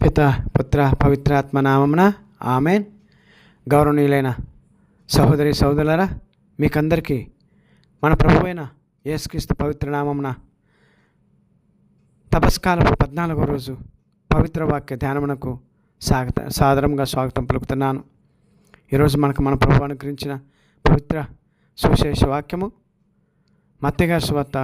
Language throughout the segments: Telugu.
పిత పుత్ర పవిత్రాత్మ నామమున ఆమెన్. గౌరవనీయులైన సహోదరి సహోదరులారా, మీకందరికీ మన ప్రభువైన యేసుక్రీస్తు పవిత్ర నామమున తపస్కాలపు 14వ రోజు పవిత్ర వాక్య ధ్యానమునకు సాదరంగా స్వాగతం పలుకుతున్నాను. ఈరోజు మన ప్రభు అనుగ్రహించిన పవిత్ర సువిశేష వాక్యము మత్తయి గారి సువార్త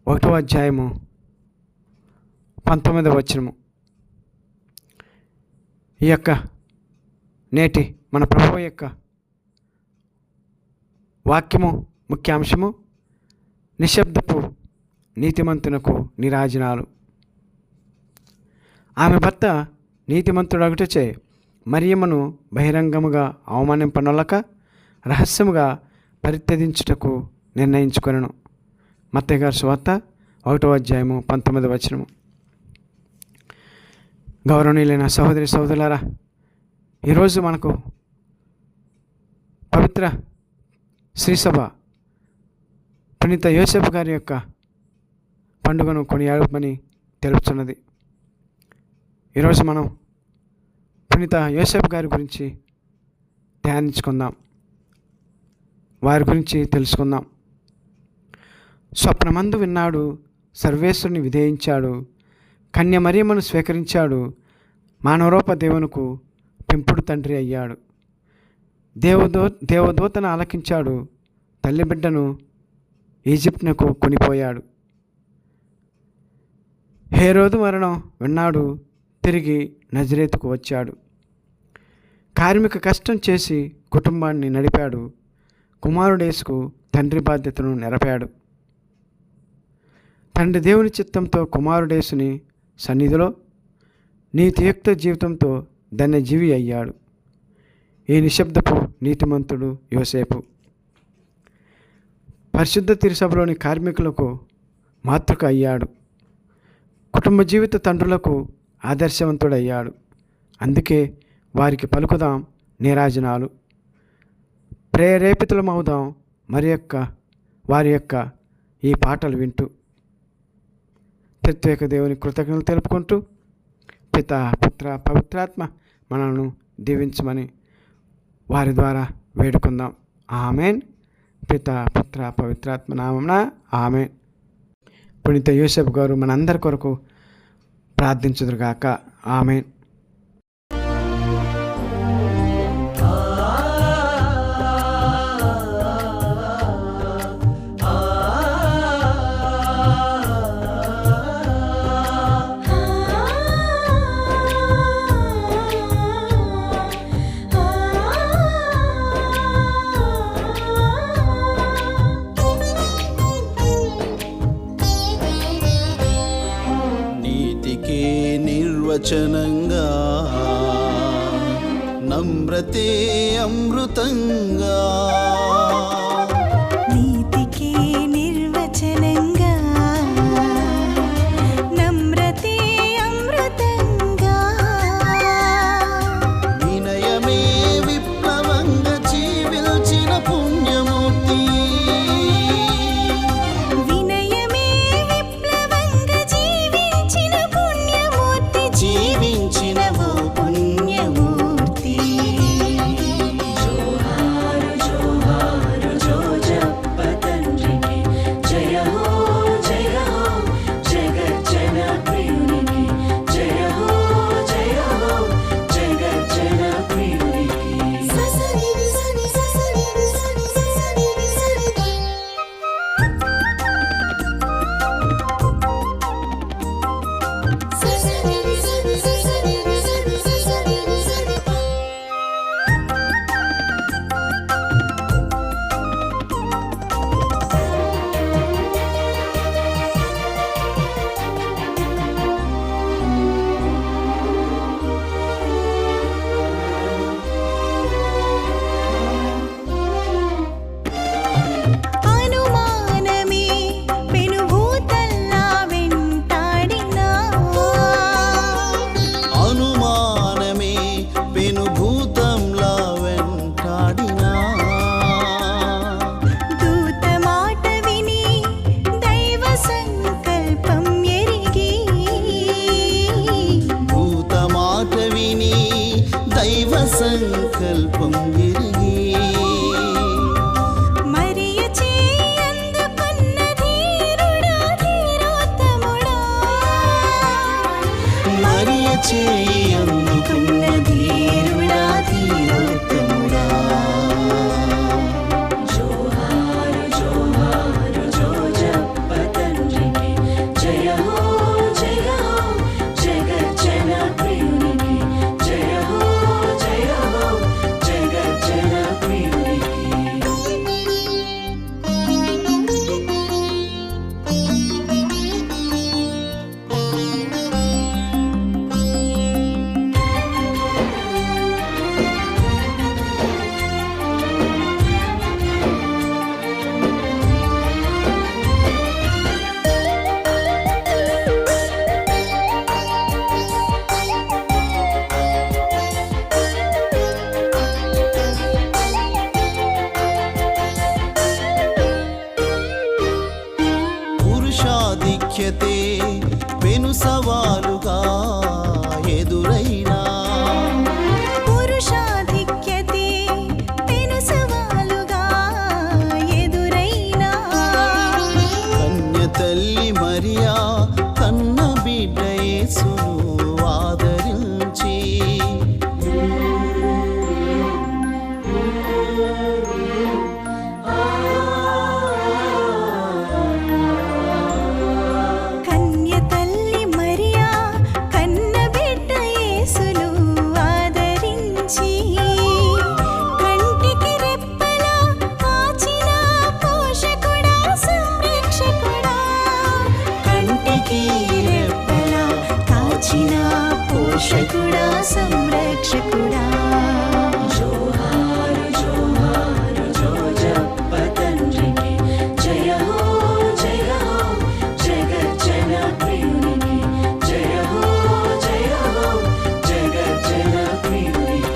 1వ అధ్యాయము 19వ వచనము. ఈ యొక్క నేటి మన ప్రభువు యొక్క వాక్యము ముఖ్యాంశము నిశ్శబ్దపు నీతిమంతునకు నీరాజనాలు. ఆమె భర్త నీతిమంతుడగుటచే మరియమ్మను బహిరంగముగా అవమానింపనొల్లక రహస్యముగా పరిత్యజించుటకు నిర్ణయించుకొనెను. మత్తయి గారి సువార్త 1వ అధ్యాయము 19వ వచనము. గౌరవనీయులైన సహోదరి సహోదరులారా, ఈరోజు మనకు పవిత్ర శ్రీసభ పునీత యోసేపు గారి యొక్క పండుగను కొనియాడమని తెలుపుతున్నది. ఈరోజు మనం పునీత యోసేపు గారి గురించి ధ్యానించుకుందాం, వారి గురించి తెలుసుకుందాం. స్వప్నమందు విన్నాడు, సర్వేశ్వరుని విధేయించాడు, కన్య మరియమ్మను స్వీకరించాడు, మానవరూప దేవునికి పెంపుడు తండ్రి అయ్యాడు. దేవదూతను ఆలకించాడు, తల్లి బిడ్డను ఈజిప్ట్నకు కొనిపోయాడు. హేరోదు మరణం విన్నాడు, తిరిగి నజరేతుకు వచ్చాడు. కార్మిక కష్టం చేసి కుటుంబాన్ని నడిపాడు, కుమారుడేసుకు తండ్రి బాధ్యతను నెరపాడు. తండ్రి దేవుని చిత్తంతో కుమారుడేసుని సన్నిధిలో నీతియుక్త జీవితంతో ధన్యజీవి అయ్యాడు. ఈ నిశ్శబ్దపు నీతిమంతుడు యోసేపు పరిశుద్ధ తిరుసభలోని కార్మికులకు మాతృక అయ్యాడు. కుటుంబ జీవిత తండ్రులకు ఆదర్శవంతుడయ్యాడు. అందుకే వారికి పలుకుదాం నీరాజనాలు, ప్రేరేపితులమవుదాం వారి యొక్క ఈ పాటలు వింటూ. ప్రత్యేక దేవుని కృతజ్ఞతలు తెలుపుకుంటూ పిత పుత్ర పవిత్రాత్మ మనల్ని దీవించమని వారి ద్వారా వేడుకుందాం. ఆమెన్. పిత పుత్ర పవిత్రాత్మ నామమున ఆమెన్. పునీత యోసేపు గారు మనందరి కొరకు ప్రార్థించుదురుగాక. ఆమెన్. నిర్వచనంగా నమ్రతే అమృతంగా, నీతికి నిర్వచనంగా నమ్రతే అమృతంగా, వినయమే విప్లవంగా జీవించిన పుణ్యమూర్తి, వినయమే విప్లవంగా జీవించిన పుణ్యమూర్తి, జీవించిన ఓ పుణ్యమూర్తి. జోహారు జోహారు చేయి అందుకున్న ధీరుడా ధీరోత్తముడా. జోహారు జోహారు జోజప్ప తండ్రికి జయ హో జయ హో జగజ్జన ప్రియునికి జయ హో జగజ్జన ప్రియునికి. పురుషాధిక్యతే పెను సవాలుగా ఎదురైనా పురుషాధిక్యతే పెను సవాలుగా ఎదురైనా కన్య తల్లి మరియా కన్న బిడ్డ యేసును ఆదరించి కన్య తల్లి మరియా కన్న బిడ్డ యేసును ఆదరించి కంటికి రెప్పలా కాచిన పోషకుడా సంరక్షకుడా కంటికి రెప్పలా కాచిన పోషకుడా సంరక్షకుడా. జోహారు జోహారు జోజప్ప తండ్రికి జయ హో జగజ్జన ప్రియునికి జయ హో జగజ్జన ప్రియునికి.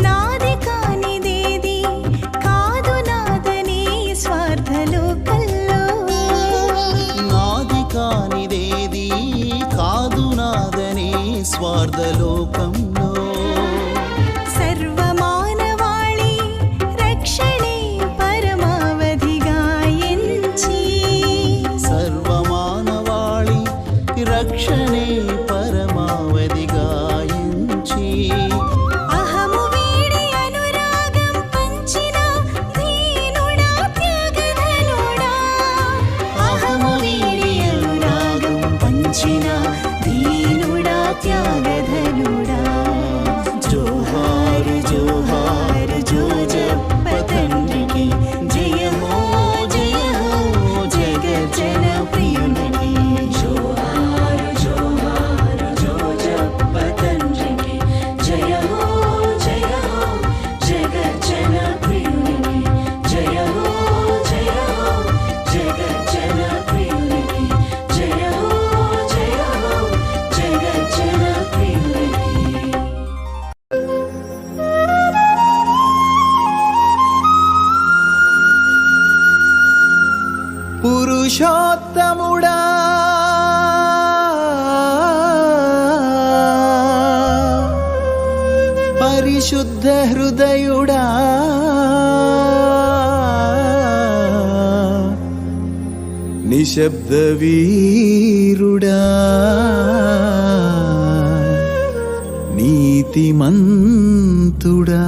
నాది కానిదేది కాదు నాదని స్వార్థలోకంలో నాది కానిదేది కాదు నాదనే స్వార్థలోకంలో సర్వమానవాళి రక్షణే పరమావధిగా ఎంచి సర్వమానవాళి రక్షణే పరమావధిగా ఎంచి అహము వీడి అనురాగం పంచిన దీనుడా త్యాగధనుడా. అహము వీడి అనురాగం పంచిన దీనుడా త్యాగధనుడా. జోహారు జోహారు జోజప్ప తండ్రికి జయమో జగజ్జన ప్రియునికి. జోహారు జోహారు జోజప్ప తండ్రికి జయ హో జగజ్జన ప్రియునికి జయ హో జగజ్జన ప్రియునికి జయ హో జగజ్జన ప్రియునికి. పురుషోత్తముడా పరిశుద్ధ హృదయుడా నిశ్శబ్ద వీరుడా నీతిమంతుడా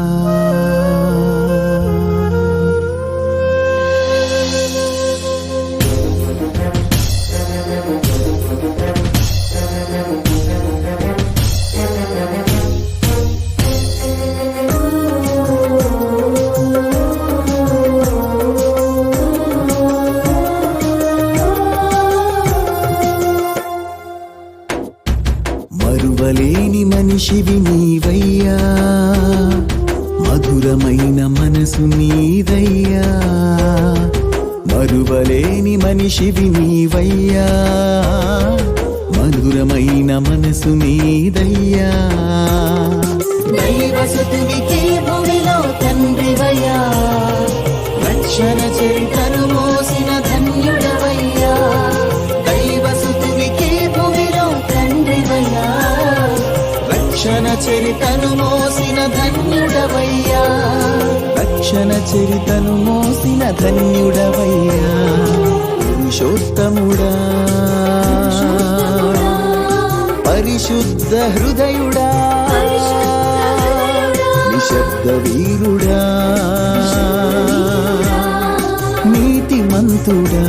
మరువలేని మనిషివి నీవయ్యా, మధురమైన మనసు నీదయ్యా, మరువలేని మనిషివి నీవయ్యా, మధురమైన మనసు నీదయ్యా. దైవసుతునికి భూమిలో తండ్రివయ్యా, రక్షణ చరితను మోసిన ధన్యుడవయ్యా. దైవసుతునికి భూమిలో తండ్రివయ్యా, రక్షణ చరితను మోసిన ధన్యుడవయ్యా. రక్షణ చరితను మోసిన ధన్యుడవయ్యా. పురుషోత్తముడా, పరిశుద్ధ హృదయుడా, నిశబ్ద వీరుడా, నీతిమంతుడా.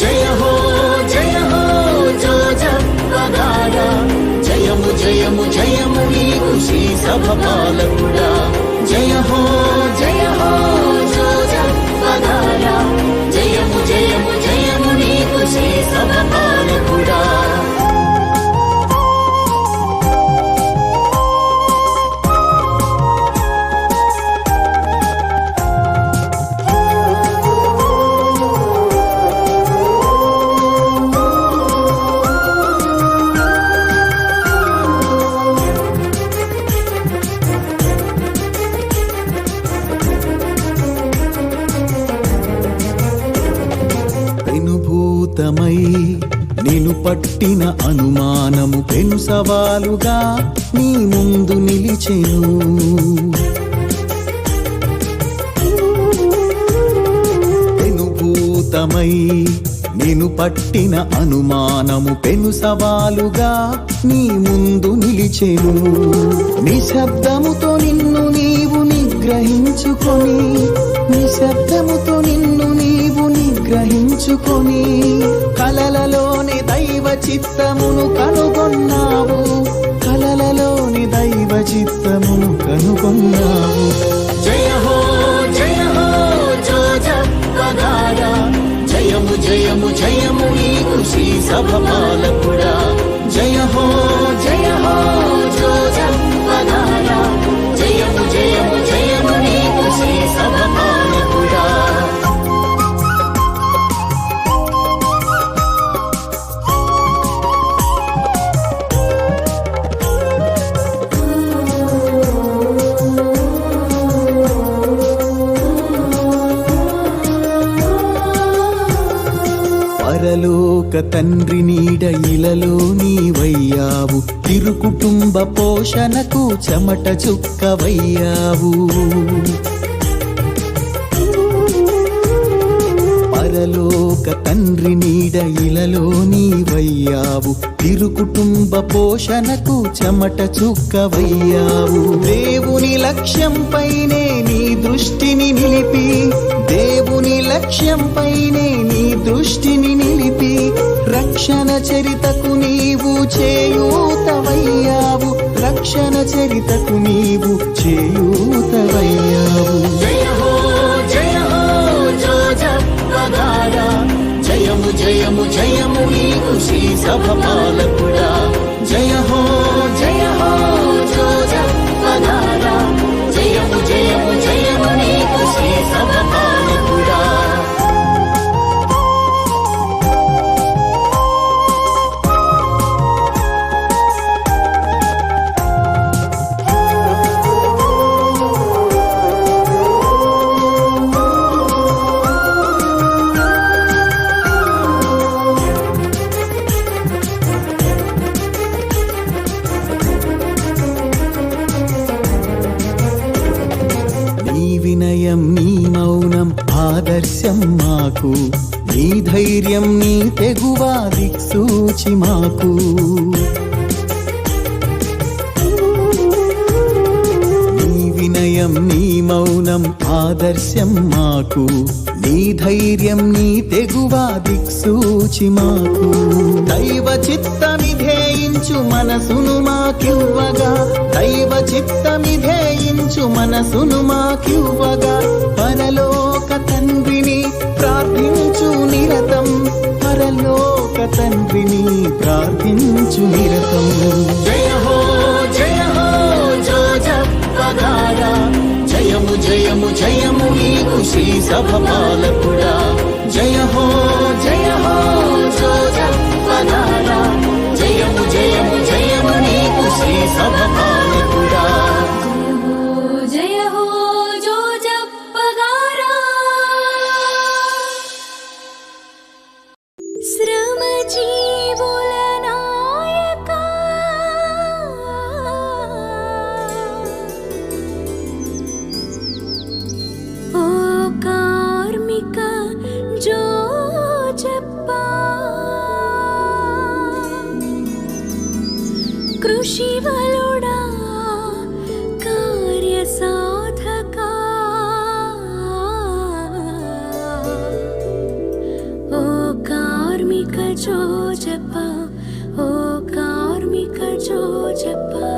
జయ హో జోజప్పగాడా, జయము జయము జయము నీకు శ్రీ సభ పాలకుడా. జయ హో జోజప్పగాడా, జయము జయము జయము నీకు శ్రీ సభ పాలకుడా. పెనుభూతమై నిన్ను పట్టిన అనుమానము పెను సవాలుగా నీ ముందు నిలిచెను. పెనుభూతమై నిన్ను పట్టిన అనుమానము పెను సవాలుగా నీ ముందు నిలిచెను. నిశ్శబ్దముతో నిన్ను నీవు నిగ్రహించుకొని, నిశ్శబ్దముతో నిన్ను నీవు నిగ్రహించుకొని, కలలలోని దైవ చిత్తమును కనుగొన్నావు. కలలలోని దైవ చిత్తమును కనుగొన్నావు. జయ హో జోజప్పగాడా, జయము జయము జయము నీకు శ్రీ సభ పాలకుడా. జయ హో జోజప్పగాడా, జయము జయము జయము నీకు శ్రీ సభ పాలకుడా. పరలోక తండ్రి నీడ ఇలలో నీవయ్యావు, తిరు కుటుంబ పోషణకు చెమట చుక్కవయ్యావు. పరలోక తండ్రి నీడ ఇలలో నీవయ్యావు, తిరు కుటుంబ పోషణకు చెమట చుక్కవయ్యావు. దేవుని లక్ష్యంపైనే నీ దృష్టిని నిలిపి, దేవుని లక్ష్యంపైనే నీ దృష్టిని నిలిపి, రక్షణ చరితకు నీవు చేయూతవయ్యావు. రక్షణ చరితకు నీవు చేయూతవయ్యావు. జయ హో జోజప్పగాడా, జయము జయము జయము నీకు శ్రీ సభ పాలకుడా. జయ హో జోజప్పగాడా, జయము జయము జయము నీకు శ్రీ సభ పాలకుడా. వినయం నీ మౌనం ఆదర్శం మాకు, నీ ధైర్యం నీ తెగువ దిక్సూచి మాకు. నీ వినయం నీ మౌనం ఆదర్శం మాకు, నీ ధైర్యం నీ తెగువ దిక్సూచి మాకు. దైవ చిత్తమిధేయించు మనసును మాకివ్వగా, దైవ చిత్తమిధేయించు మనసును మాకివ్వగా, పరలోక తండ్రిని ప్రార్థించు నిరతం, పరలోక తండ్రిని ప్రార్థించు నిరతం. జయ హో జోజప్పగాడా, జయము జయము జయము జయము నీకు శ్రీ సభ పాలకుడా జయ హో జోజప్పనారా జయము జయము జయము నీకు శ్రీ సభ పాలకుడా జయ హో జోజప్పగారా శ్రమజీవుల నాయకా ఓ కార్మిక జోజప్పా కృషివలుడా కార్యసాధకా ఓ కార్మిక జోజప్పా ఓ కార్మిక జోజప్పా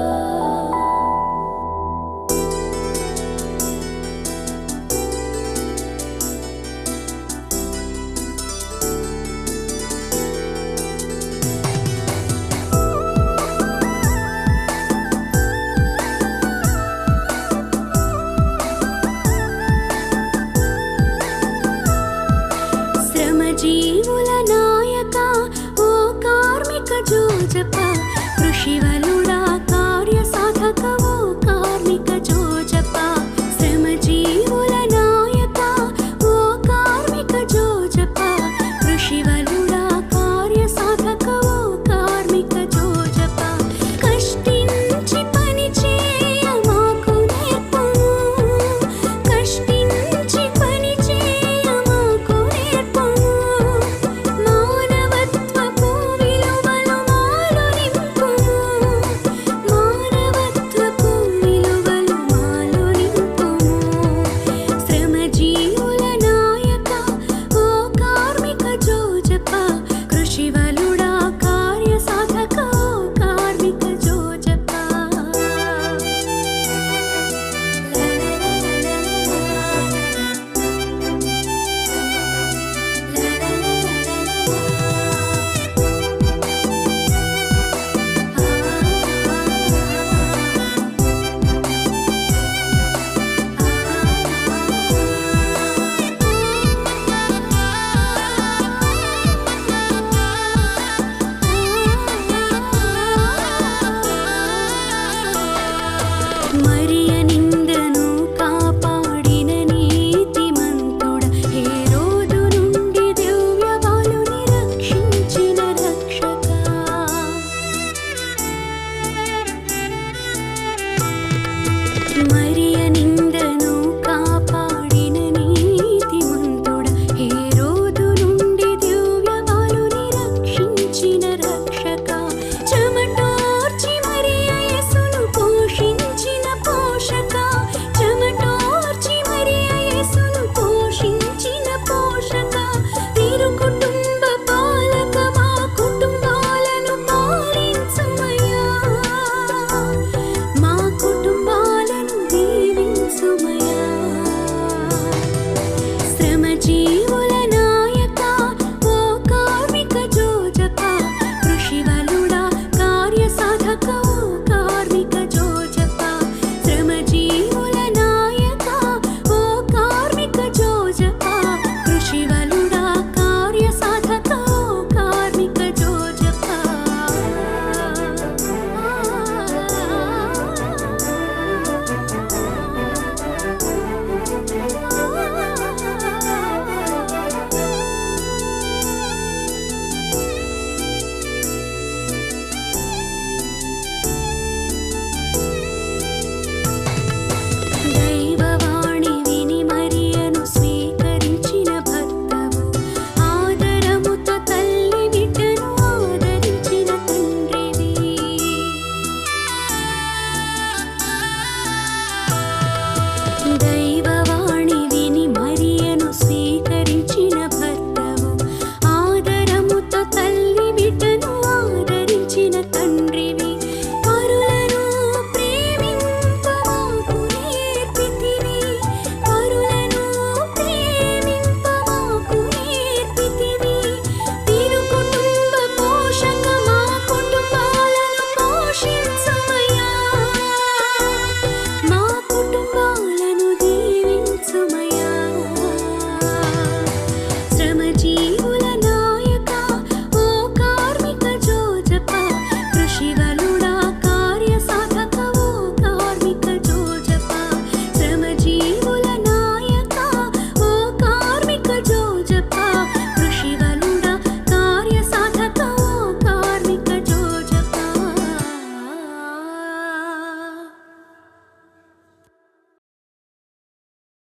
శ్రమజీవుల నాయక ఓ కార్మిక జోజప్ప కృషివలు